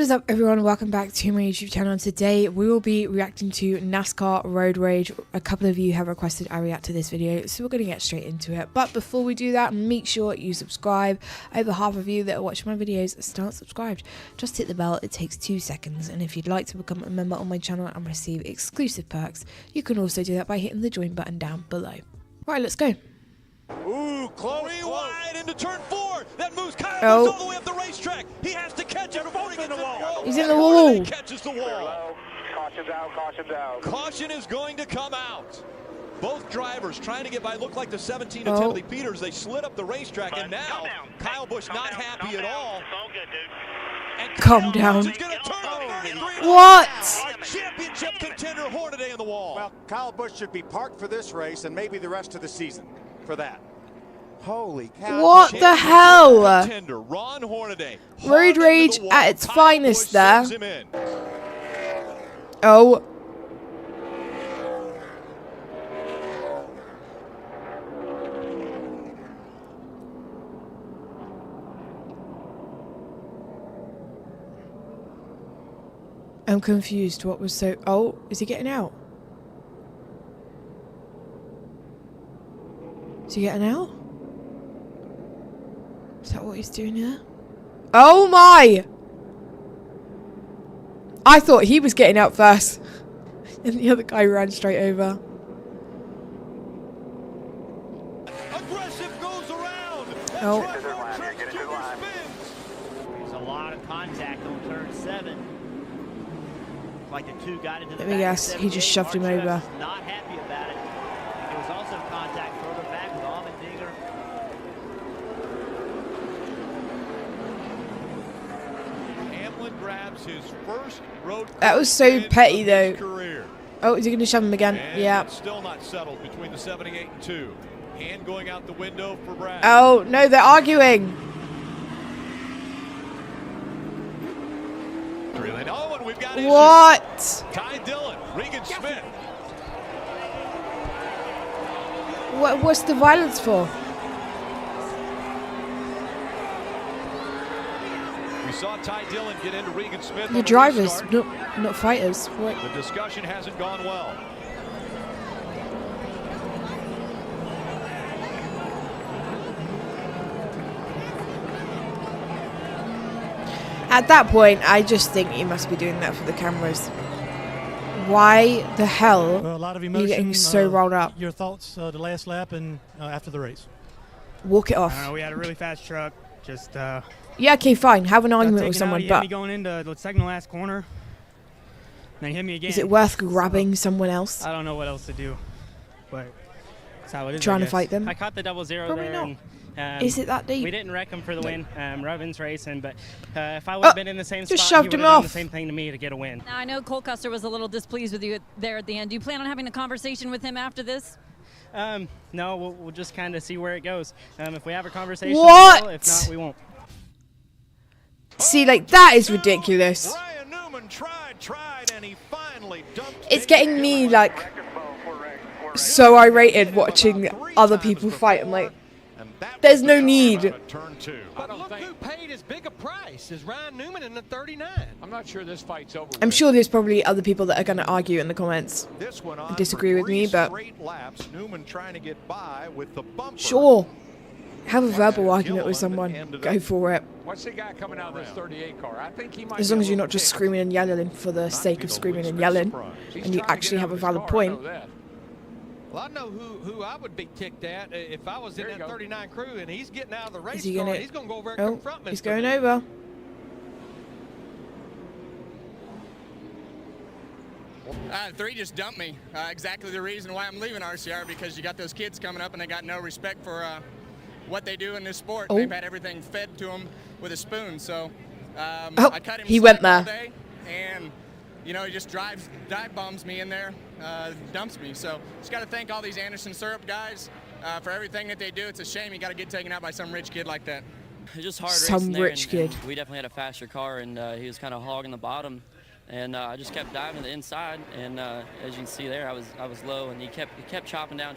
is up, everyone? Welcome back to my YouTube channel. Today we will be reacting to NASCAR Road Rage. A couple of you have requested I react to this video, so we're going to get straight into it. But before we do that, make sure you subscribe. Over half of you that are watching my videos still not subscribed. Just hit the bell, it takes 2 seconds. And if you'd like to become a member on my channel and receive exclusive perks, you can also do that by hitting the join button down below. Right, let's go. Ooh, close. Wide into turn 4. That moves Kyle all the way up the racetrack. He has to catch it before he gets in the wall. He's in the wall. He catches the wall. Caution's out, caution's out. Caution is going to come out. Both drivers trying to get by. Look like the 17 of Timothy Peters. They slid up the racetrack, and now Kyle Busch not happy at all. It's all good, dude. And Calm down. What? What? Our championship contender Hornaday in the wall. Well, Kyle Busch should be parked for this race and maybe the rest of the season for that. Holy cow. What the hell? Contender Ron Hornaday. Road Rage at its finest there. Oh. I'm confused. What was so... Oh, is he getting out? Is he getting out? Is that what he's doing here? Oh my! I thought he was getting out first. And the other guy ran straight over. Aggressive goes around. Oh. There's a lot of contact on turn 7. Like the two got into the Let me guess, he just shoved him over. Not happy about it. There was also contact further back with Allmendinger. Hamlin grabs his first road. That was so petty though. Career. Oh, is he gonna shove him again? And yeah. it's still not settled between the 78 and 2. Hand going out the window for Brad. Oh no, they're arguing. Oh, and we've got What? Ty Dillon, Regan Smith. What's the violence for? We saw Ty Dillon get into Regan Smith. The drivers, not fighters. What? The discussion hasn't gone well. At that point, I just think he must be doing that for the cameras. Why the hell a lot of are emotion, you getting so rolled up? Your thoughts the last lap and after the race? Walk it off. We had a really fast truck. Just yeah, okay, fine. Have an argument with someone, he hit but me going into the second to last corner. Then he hit me again. is it worth grabbing someone else? I don't know what else to do, but that's how it is. Trying to fight them? I caught the 0-0 Probably there. not. And, Is it that deep? We didn't wreck him for the win. Robin's racing, but if I would have been in the same just spot, shoved he him would have done off. the same thing to me to get a win. Now, I know Cole Custer was a little displeased with you there at the end. Do you plan on having a conversation with him after this? No, we'll just kind of see where it goes. If we have a conversation, What? we will. If not, we won't. See, like, that is ridiculous. Ryan Newman tried, and he finally dumped It's getting me, like, so irritated watching other people fight. I'm like, there's no need. But look who paid as big a price as Ryan Newman in the 39. I'm not sure this fight's over. I'm sure there's probably other people that are going to argue in the comments. Disagree with me, but Newman trying to get by with the bumper. Sure. Have a verbal argument with someone. Go for it. What's the guy coming out of this 38 car? I think he might. As long as you're not just screaming and yelling for the sake of screaming and yelling, and you actually have a valid point. Well, I know who I would be ticked at if I was in that 39 crew and he's getting out of the race Is he car. gonna? He's going to go over and Oh, confront me. he's going over. Three just dumped me. Exactly the reason why I'm leaving RCR, because you got those kids coming up and they got no respect for what they do in this sport. Oh. They've had everything fed to them with a spoon. So I cut him he went slack all there. day, and you know, he just dive bombs me in there, dumps me. So just got to thank all these Anderson Syrup guys for everything that they do. It's a shame you got to get taken out by some rich kid like that. It's just hard Some racing there, rich kid. and we definitely had a faster car, and he was kind of hogging the bottom. And I just kept diving to the inside, and as you can see there, I was low, and he kept chopping down.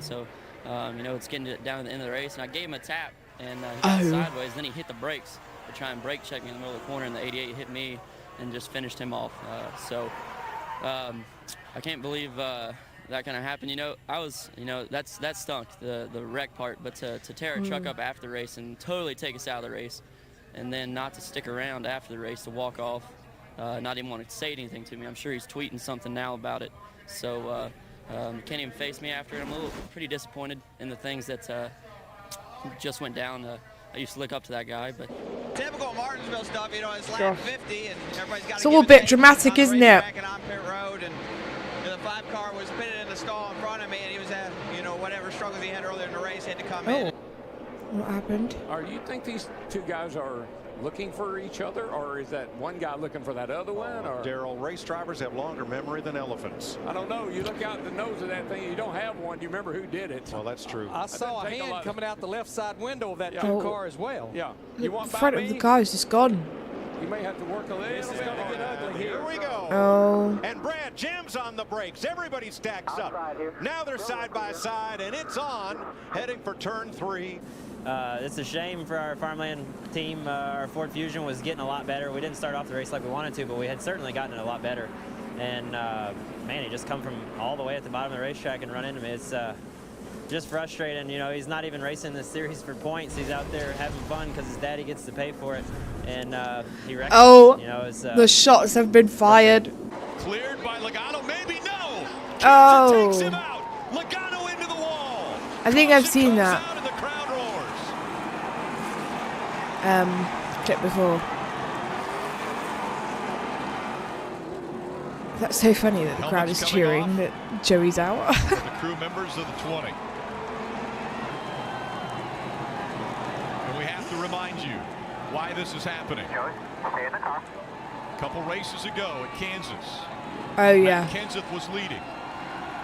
So you know, it's getting down to the end of the race, and I gave him a tap, and he got sideways. Then he hit the brakes, to try and brake check me in the middle of the corner, and the 88 hit me and just finished him off. I can't believe that kind of happened. That stunk, the wreck part, but to tear a truck up after the race and totally take us out of the race, and then not to stick around after the race, to walk off, not even want to say anything to me. I'm sure he's tweeting something now about it. So can't even face me after it. I'm pretty disappointed in the things that just went down. I used to look up to that guy, but typical Martinsville stuff, it's lap 50, and everybody's got to. It's all a bit dramatic, isn't it? On pit road, and the 5 car was pitted in the stall in front of me, and he was at, whatever struggles he had earlier in the race, had to come in. What happened? You think these two guys are looking for each other, or is that one guy looking for that other one? Or Daryl, race drivers have longer memory than elephants. I don't know. You look out the nose of that thing, you don't have one. You remember who did it? Well, that's true. I saw a hand coming out the left side window of that car as well. Yeah. The front of the car is just gone. You may have to work a little. This is going to get ugly here. Here we go. Oh. And Brad jams on the brakes. Everybody stacks up. Now they're side by side, and it's on, heading for turn 3. It's a shame for our farmland team. Our Ford Fusion was getting a lot better. We didn't start off the race like we wanted to, but we had certainly gotten it a lot better. And man, he just come from all the way at the bottom of the racetrack and run into me. It's just frustrating. He's not even racing this series for points. He's out there having fun because his daddy gets to pay for it. And he wrecked the shots have been fired. Cleared by Logano, maybe no. Oh. Takes him out. Logano into the wall. I think I've seen that clip before. That's so funny that the crowd is cheering that Joey's out. The crew members of the 20. And we have to remind you why this is happening. Joey, stay in the car. A couple races ago at Kansas. Oh, yeah. Matt Kenseth was leading.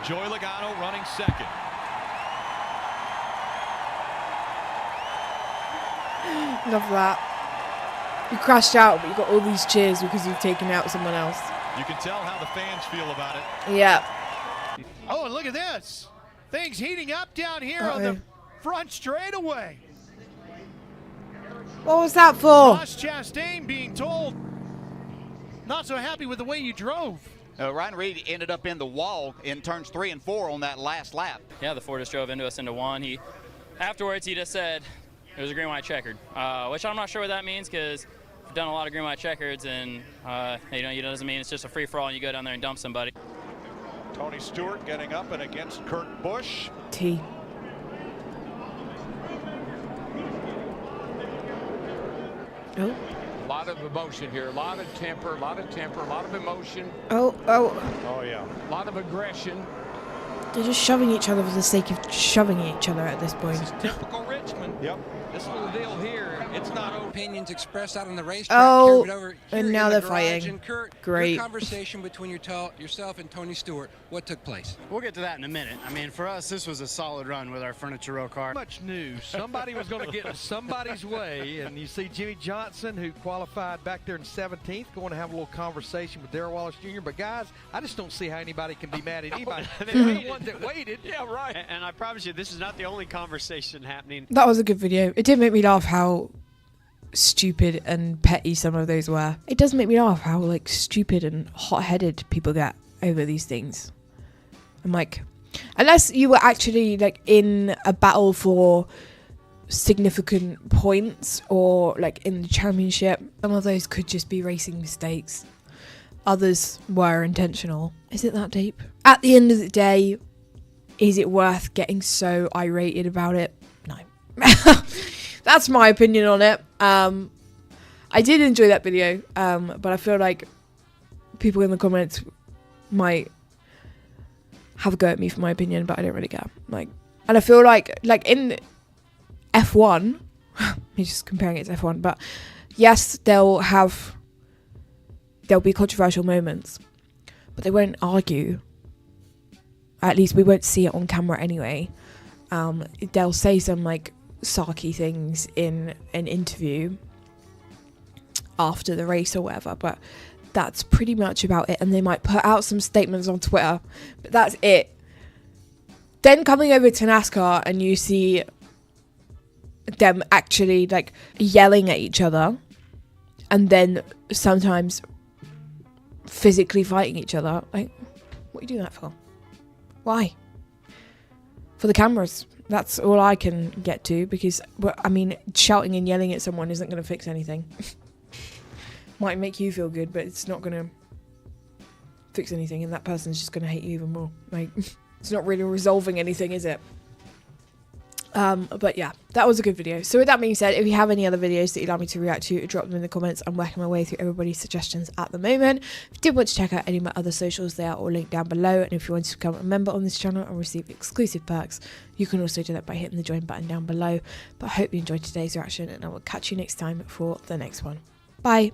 Joey Logano running second. Love that. You crashed out, but you got all these cheers because you've taken out someone else. You can tell how the fans feel about it. Yeah. Oh, and look at this. Things heating up down here on the front straightaway. What was that for? Ross Chastain being told not so happy with the way you drove. Ryan Reed ended up in the wall in turns 3 and 4 on that last lap. yeah, the Ford just drove into us into one. Afterwards, he just said it was a green, white, checkered, which I'm not sure what that means because I've done a lot of green, white, checkers, and it doesn't mean it's just a free-for-all and you go down there and dump somebody. Tony Stewart getting up and against Kurt Busch. T. Oh. A lot of emotion here, a lot of temper, a lot of emotion. Oh. Oh, yeah. A lot of aggression. They're just shoving each other for the sake of shoving each other at this point. This is typical Richmond. Yep. This little deal here, it's not opinions expressed out on the racetrack. Oh, over and now they're fighting. Kurt, great. Your conversation between yourself and Tony Stewart, what took place? We'll get to that in a minute. I mean, for us, this was a solid run with our furniture row car. Much news. Somebody was going to get in somebody's way, and you see Jimmy Johnson, who qualified back there in 17th, going to have a little conversation with Darrell Wallace Jr. But guys, I just don't see how anybody can be mad at anybody. They're the ones that waited. Yeah, right. And I promise you, this is not the only conversation happening. That was a good video. It did make me laugh how stupid and petty some of those were. It does make me laugh how like stupid and hot-headed people get over these things. I'm like, unless you were actually like in a battle for significant points or like in the championship, some of those could just be racing mistakes. Others were intentional. Is it that deep? At the end of the day, is it worth getting so irated about it? No. That's my opinion on it. I did enjoy that video, but I feel like people in the comments might have a go at me for my opinion, but I don't really care. Like, and I feel like in F1, me just comparing it to F1, but yes, there'll be controversial moments, but they won't argue. At least we won't see it on camera anyway. They'll say some like sarky things in an interview after the race or whatever, but that's pretty much about it. And they might put out some statements on Twitter, but that's it. Then coming over to NASCAR and you see them actually like yelling at each other and then sometimes physically fighting each other. Like, what are you doing that for? Why? For the cameras. That's all I can get to, because, I mean, shouting and yelling at someone isn't going to fix anything. Might make you feel good, but it's not going to fix anything, and that person's just going to hate you even more. Like, it's not really resolving anything, is it? But yeah, that was a good video. So with that being said, if you have any other videos that you'd like me to react to, drop them in the comments. I'm working my way through everybody's suggestions at the moment. If you did want to check out any of my other socials, they are all linked down below. And if you want to become a member on this channel and receive exclusive perks, you can also do that by hitting the join button down below. But I hope you enjoyed today's reaction, and I will catch you next time for the next one. Bye.